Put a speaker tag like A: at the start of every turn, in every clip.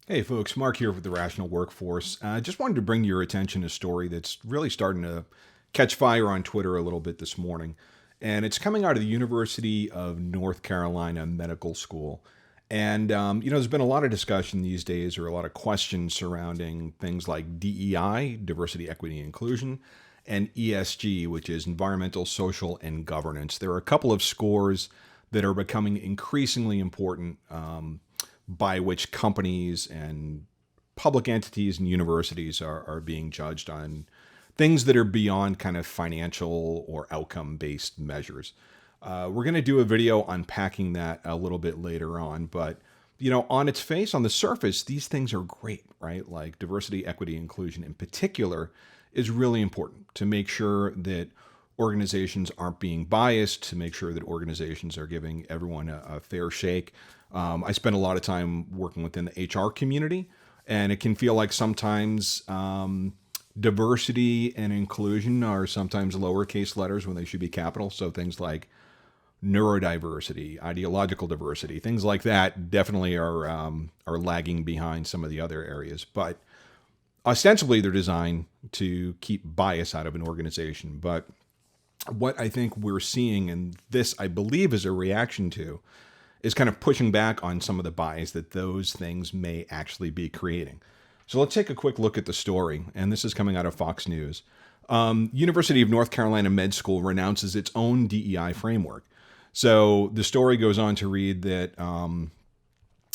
A: Hey folks, Mark here with the Rational Workforce. Just wanted to bring your attention a story that's really starting to catch fire on Twitter a little bit this morning. And it's coming out of the University of North Carolina Medical School. And, there's been a lot of discussion these days, or a lot of questions surrounding things like DEI, diversity, equity, and inclusion, and ESG, which is environmental, social, and governance. There are a couple of scores that are becoming increasingly important, by which companies and public entities and universities are being judged on things that are beyond kind of financial or outcome based measures. We're going to do a video unpacking that a little bit later on, but on its face, on the surface, these things are great, right? Like diversity, equity, inclusion in particular is really important to make sure that organizations aren't being biased, to make sure that organizations are giving everyone a fair shake. I spend a lot of time working within the HR community, and it can feel like sometimes diversity and inclusion are sometimes lowercase letters when they should be capital. So things like neurodiversity, ideological diversity, things like that definitely are lagging behind some of the other areas. But ostensibly, they're designed to keep bias out of an organization. But what I think we're seeing, and this I believe is a reaction to, is kind of pushing back on some of the bias that those things may actually be creating. So let's take a quick look at the story, and this is coming out of Fox News. University of North Carolina Med School renounces its own DEI framework. So the story goes on to read that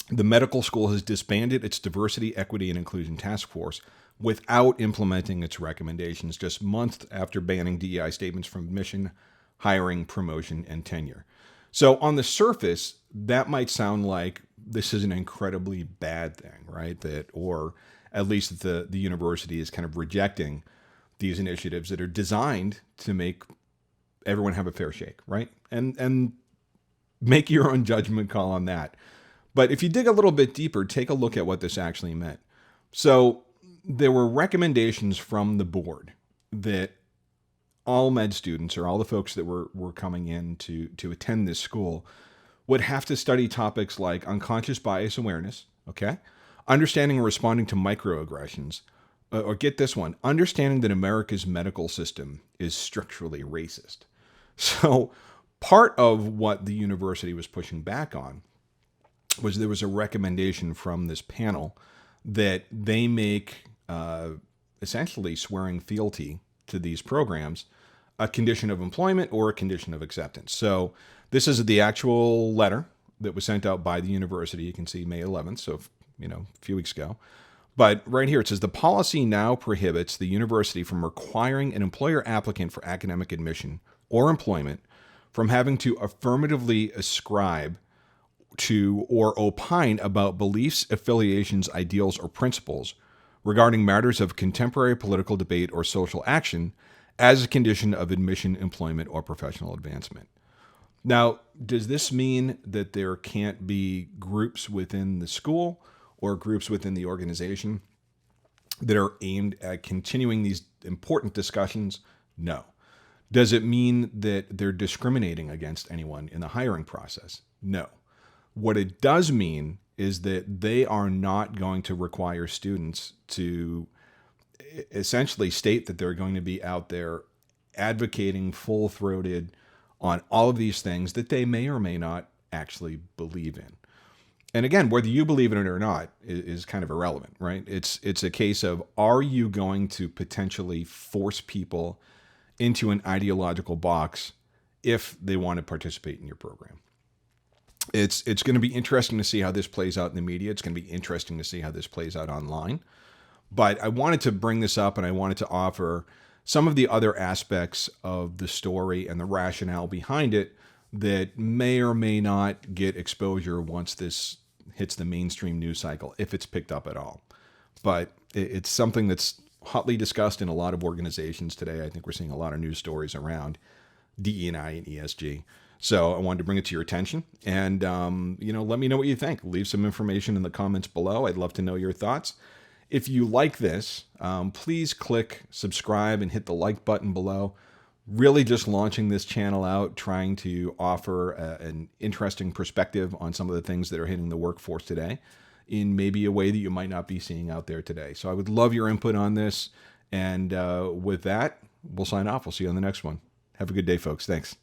A: the medical school has disbanded its diversity, equity, and inclusion task force without implementing its recommendations just months after banning DEI statements from admission, hiring, promotion, and tenure. So on the surface, that might sound like this is an incredibly bad thing, right? That, or at least the university is kind of rejecting these initiatives that are designed to make everyone have a fair shake, right? And make your own judgment call on that. But if you dig a little bit deeper, take a look at what this actually meant. So there were recommendations from the board that all med students, or all the folks that were coming in to attend this school, would have to study topics like unconscious bias awareness, okay? Understanding and responding to microaggressions, or get this one, understanding that America's medical system is structurally racist. So part of what the university was pushing back on was there was a recommendation from this panel that they make essentially swearing fealty to these programs a condition of employment or a condition of acceptance. So this is the actual letter that was sent out by the university. You can see May 11th, so a few weeks ago. But right here it says the policy now prohibits the university from requiring an employer applicant for academic admission or employment from having to affirmatively ascribe to or opine about beliefs, affiliations, ideals, or principles regarding matters of contemporary political debate or social action as a condition of admission, employment, or professional advancement. Now, does this mean that there can't be groups within the school or groups within the organization that are aimed at continuing these important discussions? No. Does it mean that they're discriminating against anyone in the hiring process? No. What it does mean is that they are not going to require students to essentially state that they're going to be out there advocating full-throated on all of these things that they may or may not actually believe in. And again, whether you believe in it or not is kind of irrelevant, right? It's a case of, are you going to potentially force people into an ideological box if they want to participate in your program? It's going to be interesting to see how this plays out in the media. It's going to be interesting to see how this plays out online. But I wanted to bring this up, and I wanted to offer some of the other aspects of the story and the rationale behind it that may or may not get exposure once this hits the mainstream news cycle, if it's picked up at all. But it's something that's hotly discussed in a lot of organizations today. I think we're seeing a lot of news stories around DE&I and ESG. So I wanted to bring it to your attention, and let me know what you think. Leave some information in the comments below. I'd love to know your thoughts. If you like this, please click subscribe and hit the like button below. Really just launching this channel out, trying to offer an interesting perspective on some of the things that are hitting the workforce today. in maybe a way that you might not be seeing out there today. So I would love your input on this. And with that, we'll sign off. We'll see you on the next one. Have a good day, folks. Thanks.